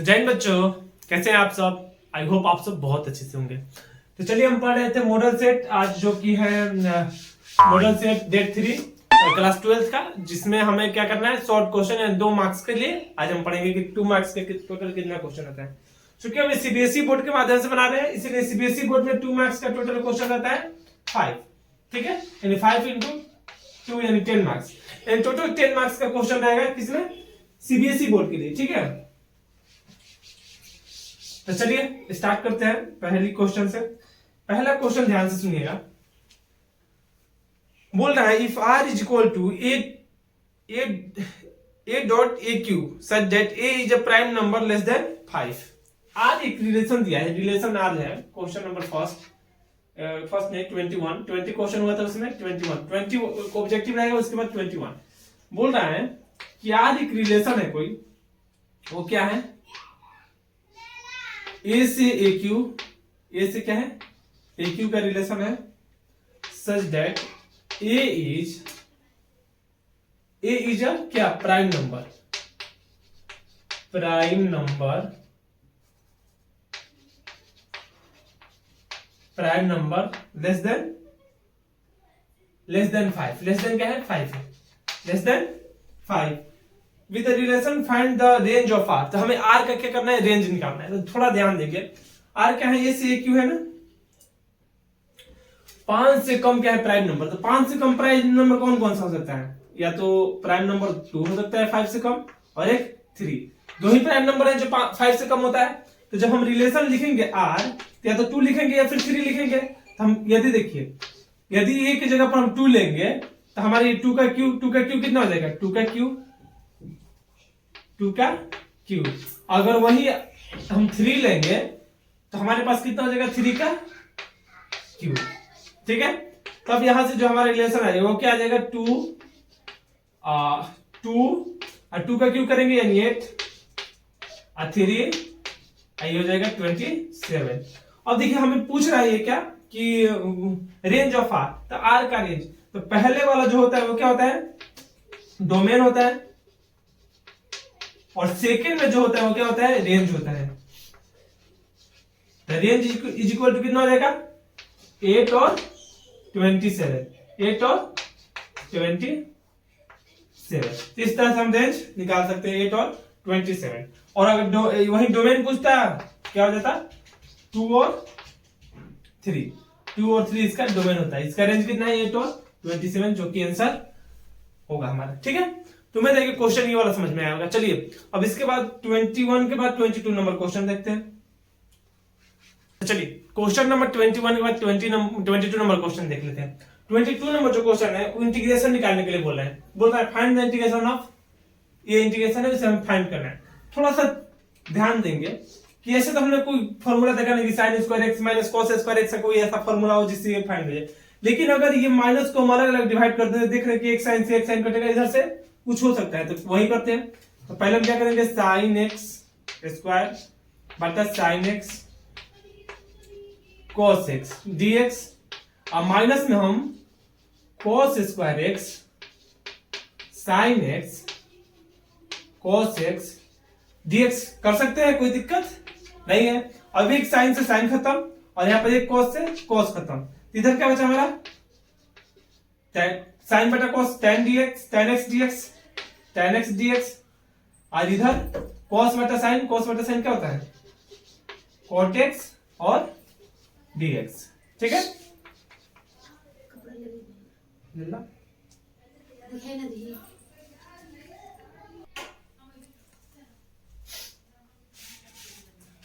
जय हिंद बच्चों, कैसे हैं आप सब। आई होप आप सब बहुत अच्छे से होंगे। तो चलिए हम पढ़ रहे थे मॉडल सेट आज, जो कि है मॉडल सेट डेट 3 क्लास 12 का, जिसमें हमें क्या करना है, शॉर्ट क्वेश्चन है 2 मार्क्स के लिए। आज हम पढ़ेंगे कि 2 मार्क्स के टोटल कितना क्वेश्चन आता है। क्योंकि हम सीबीएसई बोर्ड के माध्यम से बना रहे हैं, इसीलिए सीबीएसई बोर्ड में 2 मार्क्स का टोटल क्वेश्चन आता है 5। ठीक है, यानी 5 इंटू 2 यानी 10 मार्क्स। यानी टोटल 10 मार्क्स का क्वेश्चन रहेगा किसमें, सीबीएसई बोर्ड के लिए। ठीक है, तो चलिए स्टार्ट करते हैं पहली क्वेश्चन से। पहला क्वेश्चन ध्यान से सुनिएगा। बोल रहा है if r is equal to a dot A Q such that a is a prime number less than 5। r एक रिलेशन दिया है, रिलेशन r है। क्वेश्चन नंबर फर्स्ट ने 20 क्वेश्चन हुआ था, उसमें 20 ऑब्जेक्टिव रहेगा, उसके बाद 21। बोल रहा है कि r एक रिलेशन है कोई, वो क्या है, ए से ए क्यू, ए से क्या है, ए क्यू का रिलेशन है, such that A is a क्या, prime number, prime number less than 5। Less than क्या है, 5 है, less than 5 with relation find the range of R. तो हमें आर का क्या करना है, रेंज निकालना है। तो थोड़ा ध्यान देखिए, आर क्या है, ए से ए क्यू है ना, 5 से कम क्या है, प्राइम नंबर। तो 5 से कम प्राइम नंबर कौन कौन सा हो सकता है, या तो प्राइम नंबर 2 हो सकता है 5 से कम, और एक 3। दो ही प्राइम नंबर है जो 5 से कम होता है। तो जब हम रिलेशन लिखेंगे आर, तो या तो 2 लिखेंगे या फिर 3 लिखेंगे। तो हम यदि देखिए, यदि ए की जगह पर हम 2 लेंगे तो हमारी 2 का क्यू कितना हो जाएगा, 2 का क्यू। अगर वही हम 3 लेंगे तो हमारे पास कितना हो जाएगा, 3 का क्यू। ठीक है, तब यहां से जो हमारा रिलेशन है वो क्या आ जाएगा, 2 और 2 का क्यू करेंगे यानी 8 और 3 हो जाएगा 27। अब देखिए हमें पूछ रहा है ये क्या, कि रेंज ऑफ आर। तो आर का रेंज, तो पहले वाला जो होता है वो क्या होता है, डोमेन होता है, और सेकेंड में जो होता है वो क्या होता है, रेंज होता है। रेंज इज इक्वल टू कितना हो जाएगा, 8 और 27, 8 और 27। इस तरह से हम रेंज निकाल सकते हैं, 8 और 27। और अगर वही डोमेन पूछता क्या हो जाता, 2 और 3 इसका डोमेन होता है। इसका रेंज कितना है, 8 और 27, जो कि आंसर होगा हमारा। ठीक है, तुम्हें देखिए क्वेश्चन ये वाला समझ में आया होगा। चलिए अब इसके बाद 21 के बाद 22 नंबर क्वेश्चन देखते हैं। चलिए क्वेश्चन नंबर 21 के बाद 22 नंबर क्वेश्चन देख लेते हैं। 22 नंबर जो क्वेश्चन है वो इंटीग्रेशन निकालने के लिए बोल रहा है। बोल रहा है फाइंड द इंटीग्रेशन ऑफ, ये इंटीग्रेशन है, इसे हमें फाइंड करना है। थोड़ा सा ध्यान देंगे कि ऐसे तो हमने कोई फॉर्मूला देखा नहीं कि sin square x minus cos square x का कोई ऐसा फॉर्मूला हो जिससे ये फाइंड हो जाए। लेकिन अगर ये माइनस को हम अलग अलग डिवाइड करते हैं, देख रहे हैं कि एक साइन से एक साइन कटेगा, इधर से कुछ हो सकता है, तो वही करते हैं। तो पहले हम क्या करेंगे, sin x स्क्वायर बटा sin x cos x dx, और माइनस में हम cos square x sin x cos x dx कर सकते हैं, कोई दिक्कत नहीं है। अब एक साइन से साइन खत्म, और यहाँ पर एक cos से cos खत्म। इधर क्या बचा हमारा, साइन बटा cos tan x dx, और इधर cos बटा साइन क्या होता है, cot x और dx। ठीक है,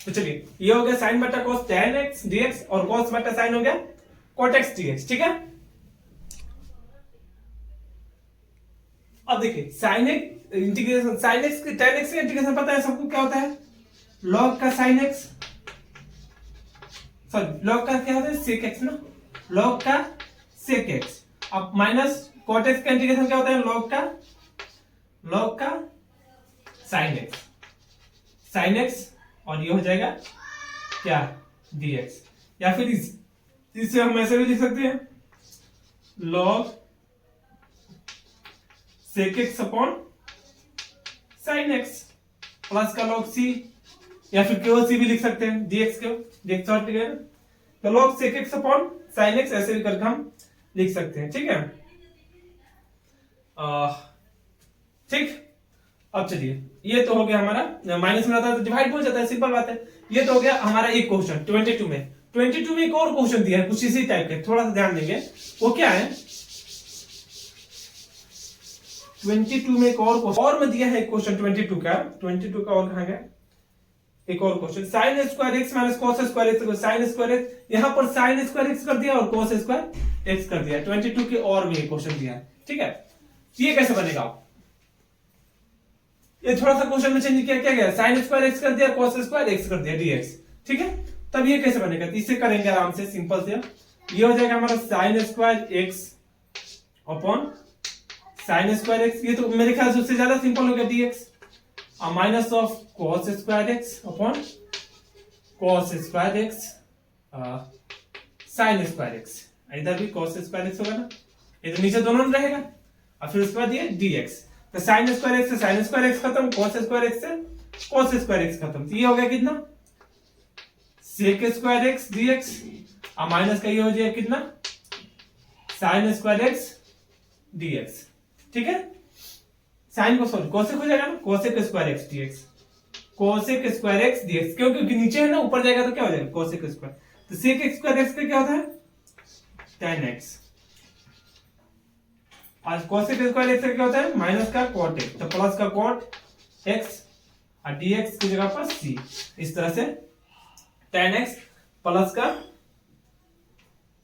तो चलिए ये हो गया साइन बटा cos tan x dx, और cos बटा साइन हो गया cot x dx। ठीक है, अब देखिए sin x integration, sin x की tan x का इंटीग्रेशन पता है सबको, क्या होता है, log का sin x, सॉरी log का क्या होता है, sec x ना, log का sec x। अब माइनस cot x का इंटीग्रेशन क्या होता है, log का sin x, और ये हो जाएगा क्या, dx। या फिर इसे हम ऐसे भी लिख सकते हैं, log sec x upon sin x, plus का log c या फिर केवल सी भी लिख सकते हैं, dx को dx शॉर्ट लिखे ना, तो log sec x upon sin x ऐसे भी करके हम लिख सकते हैं, ठीक है। ठीक, अब चलिए ये तो हो गया हमारा, माइनस में रहता है तो डिवाइड हो जाता है, सिंपल बात है। ये तो हो गया हमारा एक क्वेश्चन 22 में। 22 में एक और क्वेश्चन दिया है कुछ इसी टाइप के, थोड़ा सा ध्यान देंगे वो क्या है। 22 में एक और क्वेश्चन और में दिया है क्वेश्चन 22 का और कहां गया, एक और question sin square x minus cos square x, sin square x, यहां पर sin स्क्वायर x कर दिया और cos स्क्वायर x कर दिया। 22 के और में एक क्वेश्चन दिया है, ठीक है। ये कैसे बनेगा, ये थोड़ा सा क्वेश्चन में चेंज किया, क्या गया, sin स्क्वायर x कर दिया, cos स्क्वायर x कर दिया dx, ठीक है। तब ये कैसे बनेगा, तो इसे करेंगे आराम से, सिंपल से। ये हो जाएगा हमारा sin square x upon sin square x, ये तो मेरे ख्याल से उससे ज्यादा सिंपल हो गया dx, और minus of cos square x upon cos square x sin square x, इधर भी cos स्क्वायर x होगा ना, ये तो नीचे दोनों में रहेगा, और फिर उसके बाद ये dx, तो sin स्क्वायर x से sin स्क्वायर x खत्म, cos स्क्वायर x से cos स्क्वायर x खत्म, तो ये हो गया कितना, sec स्क्वायर x dx, और माइनस का ये हो जाएगा कितना, sin स्क्वायर x dx, ठीक है। साइन को सॉरी कोसेक हो जाएगा ना, cosec square x dx, cosec square x dx, क्योंकि नीचे है ना, ऊपर जाएगा तो क्या हो जाएगा, कोसेक स्क्वायर, तो sec स्क्वायर x का क्या होता है, tan x, और कोसेक स्क्वायर x का क्या होता है, माइनस का cot x, तो प्लस का cot x और dx की जगह पर c, इस तरह से tan x प्लस का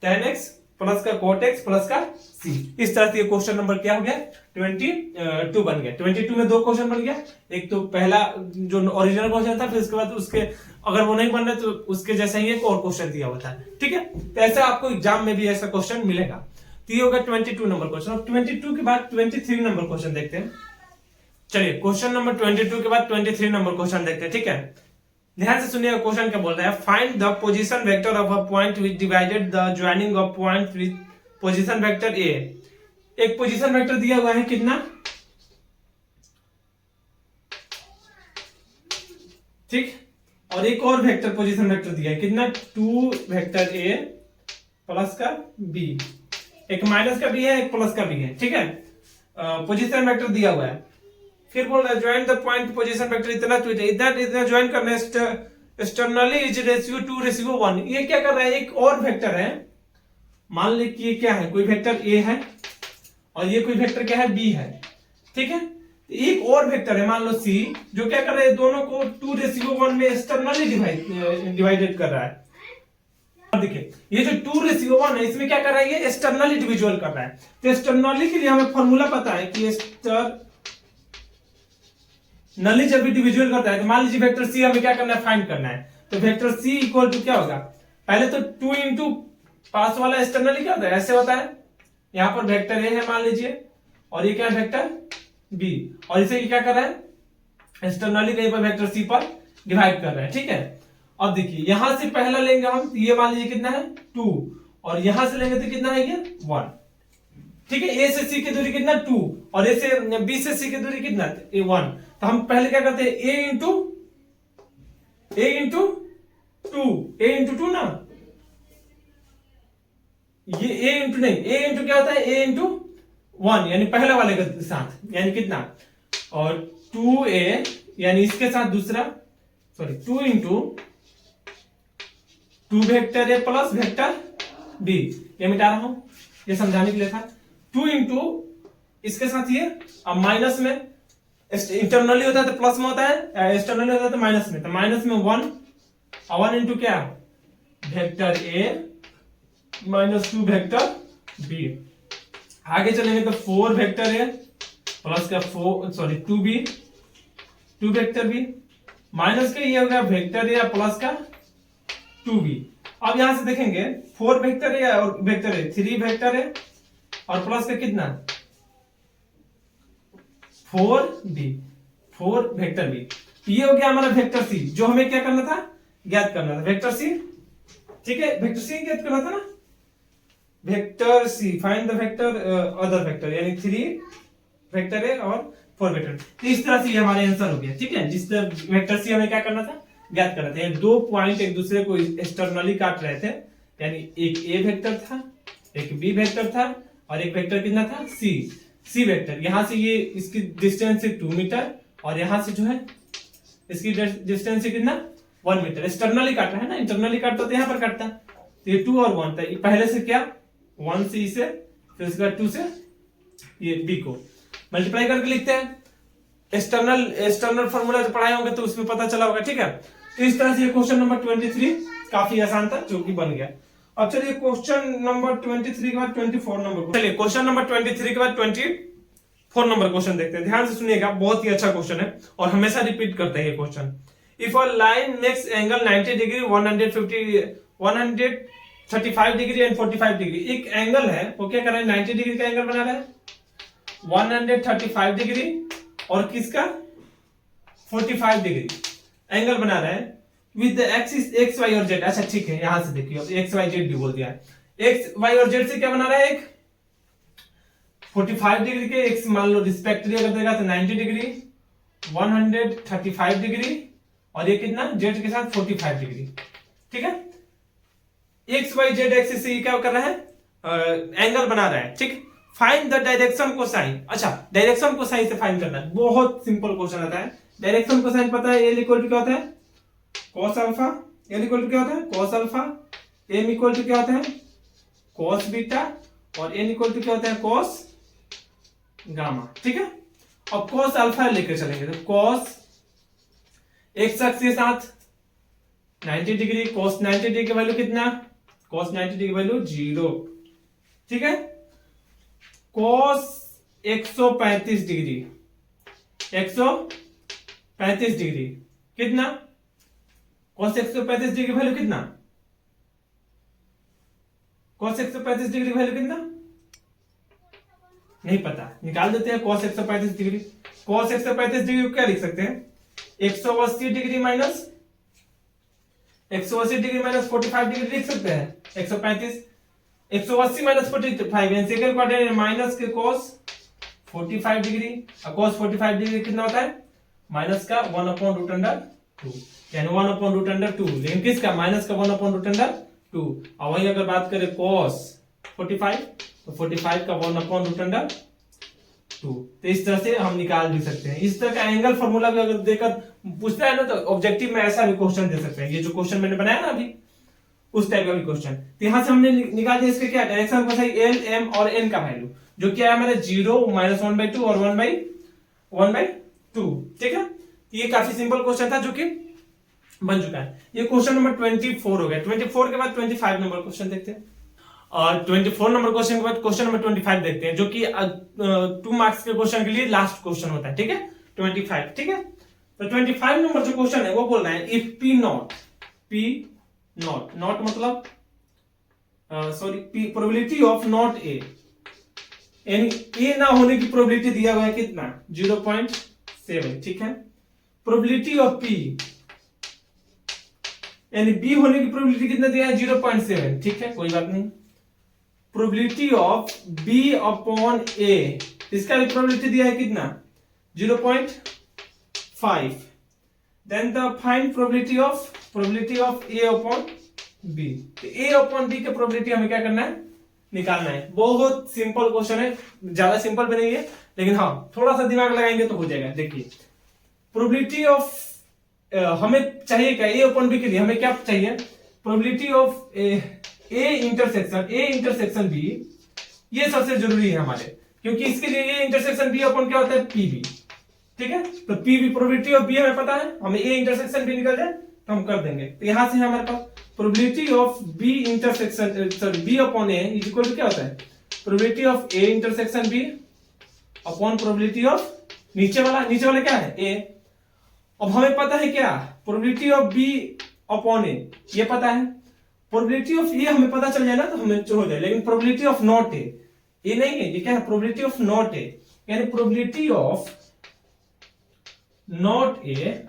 tan x प्लस का cot x प्लस का c, इस तरह से ये क्वेश्चन नंबर क्या हो गया, 22 बन गया। 22 में दो क्वेश्चन बन गया, एक तो पहला जो ओरिजिनल क्वेश्चन था, फिर उसके बाद उसके अगर वो नहीं बन रहा तो उसके जैसा ही एक और क्वेश्चन दिया हुआ था, ठीक है। तो ऐसा आपको एग्जाम में भी ऐसा क्वेश्चन मिलेगा। तो ये होगा 22 नंबर क्वेश्चन। अब 22 के बाद 23 नंबर क्वेश्चन देखते हैं। चलिए क्वेश्चन नंबर 22 के बाद 23 नंबर क्वेश्चन देखते हैं, ठीक है। ध्यान से सुनिएगा, क्वेश्चन क्या बोल रहा है, find the position vector of a point which divided the joining of point with position vector A. एक पोजीशन वेक्टर दिया हुआ है कितना, ठीक, और एक और वेक्टर पोजीशन वेक्टर दिया है कितना, 2 वेक्टर ए प्लस का बी, एक माइनस का भी है एक प्लस का भी है, ठीक है। पोजीशन वेक्टर दिया हुआ है, फिर बोल रहा है join the point position vector इतना इतना ज्वाइन करना है, एक्सटर्नली इज रेशियो 2:1। ये क्या कर रहा है, एक और वेक्टर है, मान ली कि ये क्या है, कोई वेक्टर ए है और ये कोई वेक्टर क्या है, बी है, ठीक है। एक और वेक्टर है मान लो सी, जो क्या कर रहा है, दोनों को 2:1 में एक्सटर्नली डिवाइडेड कर रहा है। देखिए ये जो 2:1 है, इसमें क्या कर रहा है, ये एक्सटर्नली डिविजुअल कर रहा है। तो एक्सटर्नली के लिए हमें फॉर्मूला पता है कि एक्सटर्नली जब भी डिविजुअल करता है, तो मान लीजिए वेक्टर सी हमें क्या करना है, फाइंड करना है। तो वेक्टर सी इक्वल टू क्या होगा, पहले तो 2 इंटू पास वाला एक्सटर्नली क्या होता है, ऐसे होता है, यहां पर वेक्टर ए है मान लीजिए, और ये क्या है, वेक्टर बी, और इसे क्या कर रहा है, एक्सटर्नली कहीं पर वेक्टर सी पर डिवाइड कर रहा है, ठीक है। अब देखिए यहां से पहला लेंगे हम, ये मान लीजिए कितना है 2, और यहां से लेंगे तो कितना है ये 1, ठीक है। ए से सी की दूरी कितना 2, और ए से बी से सी की दूरी कितना 1। तो हम पहले क्या करते हैं, ए इंटू 2 ना, ये ए इंटू नहीं, ए इंटू क्या होता है, ए इंटू 1 यानी पहले वाले के साथ, यानी कितना, और 2a यानी इसके साथ दूसरा, sorry 2 into 2 vector A plus vector B, ये मिटा रहा हूं, ये समझाने के लिए था। 2 इंटू इसके साथ ये, अब माइनस में इंटरनली होता है तो प्लस में होता है, एक्सटर्नली होता है तो माइनस में, तो माइनस में 1, और 1 इंटू क्या, vector A minus 2 vector B. आगे चलेंगे तो 4 वेक्टर ए प्लस का 2 वेक्टर बी, माइनस का ये हो गया वेक्टर ए प्लस का 2b। अब यहां से देखेंगे 4 वेक्टर ए और वेक्टर ए, 3 वेक्टर ए और प्लस का कितना 4 वेक्टर बी। ये हो गया हमारा वेक्टर सी, जो हमें क्या करना था, ज्ञात करना था, वेक्टर सी, ठीक है। वेक्टर सी ज्ञात करना था ना, vector C, find the vector other vector, यानी 3 वेक्टर है और 4 वेक्टर। तो इस तरह से ये हमारा आंसर हो गया, ठीक है। जिस वेक्टर सी हमें क्या करना था, ज्ञात कर रहे थे। दो पॉइंट एक दूसरे को एक्सटर्नली काट रहे थे, यानी एक ए वेक्टर था, एक बी वेक्टर था, और एक वेक्टर कितना था, सी वेक्टर। यहां से ये इसकी डिस्टेंस है 2 मीटर, और यहां से जो है इसकी डिस्टेंस है कितना, 1 मीटर। एक्सटर्नली काट रहा है ना, इंटरनली काटता तो यहां पर काटता। तो ये 2 और 1 था, पहले से क्या 1 से इसे, फिर उसके बाद 2 से ये बी को मल्टीप्लाई करके लिखते हैं। एक्सटर्नल फार्मूला जो पढ़ाए होंगे तो उसमें पता चला होगा, ठीक है। तो इस तरह से ये क्वेश्चन नंबर 23 काफी आसान था, जो कि बन गया। अब चलिए क्वेश्चन नंबर 23 के बाद 24 नंबर, चलिए क्वेश्चन नंबर 23 के बाद 24 नंबर क्वेश्चन देखते हैं। ध्यान से सुनिएगा, बहुत ही अच्छा क्वेश्चन है और हमेशा रिपीट करते हैं ये question. If a line makes angle 90 degree 135 degree and 45 degree, एक एंगल है वो क्या कर रहा है, 90 डिग्री का एंगल बना रहा है, 135 डिग्री और किसका 45 डिग्री एंगल बना रहा है with the axis X Y और जेड। अच्छा ठीक है, यहां से देखिए, अब एक्स वाई जेड भी बोल दिया है। एक्स वाई और जेड से क्या बना रहा है, एक 45 डिग्री के एक्स मान लो रिस्पेक्टिवली अगर देगा तो 90 डिग्री, 135 डिग्री, और ये कितना जेड के साथ 45 डिग्री, ठीक है। एक्स वाई जेड एक्सिस से क्या कर रहा है, एंगल बना रहा है, ठीक। Find the direction cosine. अच्छा, डायरेक्शन कोसाइन से फाइंड करना है, बहुत सिंपल क्वेश्चन आता है। डायरेक्शन कोसाइन पता है, एल इक्वल टू क्या होता है, cos alpha, L equal to क्या होता है, cos alpha, M equal to क्या होता है, कॉस बीटा, और एन इक्वल टू क्या होता है, कॉस गामा, ठीक है। अब कॉस अल्फा लेकर चलेंगे तो कॉस एक्स अक्ष के साथ 90 डिग्री, कॉस 90 डिग्री की वैल्यू कितना, कॉस 90 डिग्री वैल्यू 0, ठीक है। कॉस 135 डिग्री, 135 डिग्री कितना, कॉस 135 डिग्री वैल्यू कितना, कॉस 135 डिग्री वैल्यू कितना नहीं पता, निकाल देते हैं। कॉस 135 डिग्री, कॉस 135 डिग्री को क्या लिख सकते हैं, 180 degree minus 180 degree minus 45 degree लिख सकते हैं। 135 180 माइनस 45 यानी सेकंड क्वाड्रेंट माइनस के cos 45 डिग्री, और cos 45 डिग्री कितना होता है, माइनस का 1/√2, यानी 1/√2, लेकिन किसका, माइनस का 1/√2। और वही अगर बात करें cos 45 तो 45 का 1/√2। तो इस तरह से हम निकाल भी सकते हैं। इस तरह का एंगल फार्मूला भी अगर देकर पूछता है ना तो ऑब्जेक्टिव में ऐसा भी क्वेश्चन दे सकते हैं। ये जो क्वेश्चन मैंने बनाया ना अभी, उस टाइप का भी क्वेश्चन। तो यहां से हमने निकाल दिया इसके क्या डायरेक्शन को सही, एल एम और एन का वैल्यू, जो क्या है हमारे 0 -1/2 और 1/2, ठीक है। ये काफी सिंपल क्वेश्चन था जो कि बन चुका है। ये क्वेश्चन नंबर 24 हो गया। 24 के बाद 25 नंबर क्वेश्चन देखते हैं, और 24 नंबर क्वेश्चन के बाद क्वेश्चन नंबर 25 देखते हैं, जो कि 2 मार्क्स के क्वेश्चन के लिए लास्ट क्वेश्चन होता है, ठीक है। 25, ठीक है। तो 25 नंबर जो क्वेश्चन है वो बोल रहा है इफ पी नॉट मतलब प्रोबेबिलिटी ऑफ नॉट ए, यानी ए ना होने की प्रोबेबिलिटी दिया हुआ है कितना, 0.7, ठीक है। प्रोबेबिलिटी ऑफ पी यानी बी होने की प्रोबेबिलिटी कितना दिया है, 0.7, ठीक है, कोई बात नहीं। Probability of B upon A, इसका भी प्रोबेबिलिटी दिया है कितना, 0.5। Then the find probability of A upon B. A upon B की प्रोबेबिलिटी हमें क्या करना है, निकालना है। बहुत सिंपल क्वेश्चन है, ज्यादा सिंपल भी नहीं है, लेकिन हाँ थोड़ा सा दिमाग लगाएंगे तो हो जाएगा। देखिए प्रोबेबिलिटी ऑफ हमें चाहिए क्या, ए अपॉन बी के लिए हमें क्या चाहिए, probability of A intersection B, ये सबसे जरूरी है हमारे, क्योंकि इसके लिए ए इंटरसेक्शन बी अपॉन क्या होता है, पी बी, ठीक है। तो P B probability of B हमें पता है, हमें ए इंटरसेक्शन बी निकल जाए तो हम कर देंगे। तो यहां से हमारे पास probability of B intersection sorry B upon A is equal to क्या होता है, probability of A intersection B upon probability of नीचे वाला क्या है, ए। अब हमें पता है क्या, प्रोबेबिलिटी ऑफ बी अपॉन ए ये पता है, प्रोबेबिलिटी ऑफ ए हमें पता चल जाए ना तो हमें हो जाए, लेकिन प्रोबेबिलिटी ऑफ नॉट ए ये नहीं है, ये क्या है, प्रोबेबिलिटी ऑफ नॉट ए, यानी probability of not A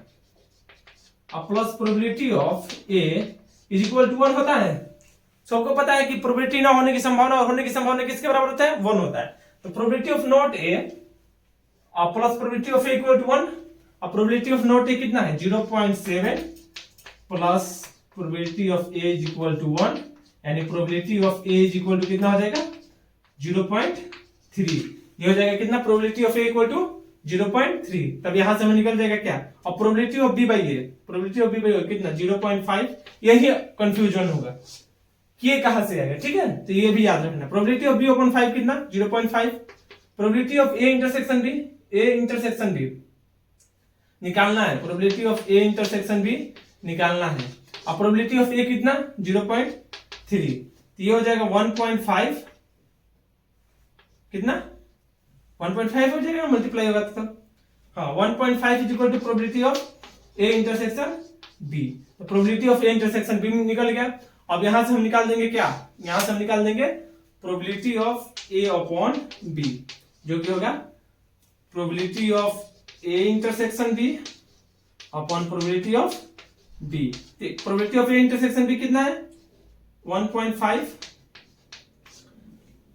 plus probability of A is equal to 1 होता है। सबको पता है कि प्रोबेबिलिटी ना होने की संभावना और होने की संभावना किसके बराबर होता है, 1 होता है। तो probability of not A plus probability of A equal to 1, और प्रोबेबिलिटी ऑफ नॉट ए कितना है, 0.7 plus probability of A is equal to 1, यानी probability of A is equal to कितना हो जाएगा 0.3। ये हो जाएगा कितना, probability of A equal to 0.3। तब यहां से हमें निकल जाएगा क्या, और probability of B by A, probability of B by कितना 0.5। यही कंफ्यूजन होगा कि ये कहां से आएगा, ठीक है। तो ये भी याद रखना, प्रोबेबिलिटी ऑफ बी अपॉन 5 कितना 0.5, probability of A intersection B, A intersection B निकालना है, probability of A intersection B निकालना है, और प्रोबेबिलिटी ऑफ ए कितना 0.3। तो ये हो जाएगा 1.5, कितना 1.5 हो जाएगा, मल्टीप्लाई होगा तो हाँ 1.5 is equal to probability of A intersection B. तो probability of A intersection B निकल गया। अब यहां से हम निकाल देंगे क्या, यहां से हम निकाल देंगे probability of A upon B, जो कि होगा probability of A intersection B upon probability of B. Probability of A intersection B कितना है 1.5,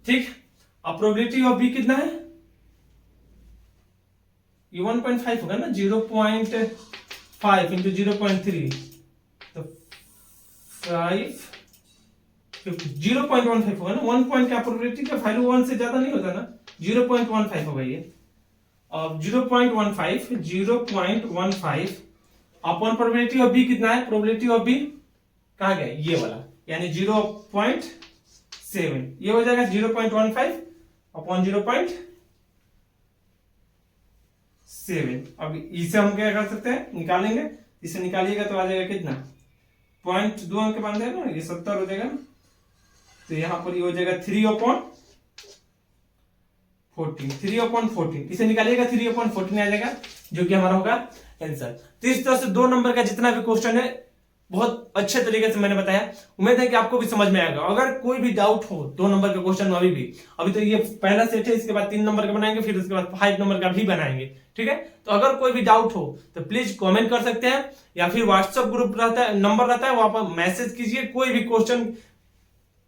ठीक। अब प्रोबेबिलिटी ऑफ बी कितना है, ये 1.5 होगा ना, 0.5 इंटू 0.3 तो 5 0.15 होगा ना, 1 पॉइंट का प्रोबेबिलिटी का वैल्यू 1 से ज्यादा नहीं होता ना, 0.15 होगा ये। अब 0.15 अपॉन प्रोबेबिलिटी ऑफ बी कितना है, प्रोबेबिलिटी ऑफ बी कहाँ गया ये वाला, यानी 0.7, ये हो जाएगा 0.15 अपॉन 0.7। अब इसे हम क्या कर सकते हैं, निकालेंगे, इसे निकालिएगा तो आ जाएगा कितना 0.2 अंक बांध देगा ना, ये 70 हो जाएगा। तो यहां पर ये हो जाएगा 3/14, इसे निकालिएगा 3/14 आ जाएगा, जो कि हमारा होगा आंसर। तो इस तरह से 2 नंबर का जितना भी क्वेश्चन है बहुत अच्छे तरीके से मैंने बताया, उम्मीद है कि आपको भी समझ में आएगा। अगर कोई भी डाउट हो 2 नंबर का क्वेश्चन में अभी तो ये पहला सेट है, इसके बाद 3 नंबर का बनाएंगे, फिर उसके बाद 5 नंबर का भी बनाएंगे, ठीक है। तो अगर कोई भी डाउट हो तो प्लीज कमेंट कर सकते हैं, या फिर व्हाट्सएप ग्रुप रहता है, नंबर रहता है, वहां पर मैसेज कीजिए। कोई भी क्वेश्चन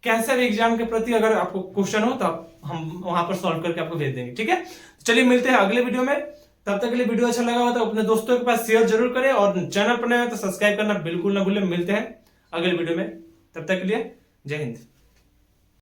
कैसे भी एग्जाम के प्रति अगर आपको क्वेश्चन हो तो हम वहां पर सॉल्व करके आपको भेज देंगे, ठीक है। चलिए मिलते हैं अगले वीडियो में, तब तक के लिए वीडियो अच्छा लगा हो तो अपने दोस्तों के पास शेयर जरूर करें, और चैनल पर नए हो तो सब्सक्राइब करना बिल्कुल ना भूलें। मिलते हैं अगले वीडियो में, तब तक के लिए जय हिंद।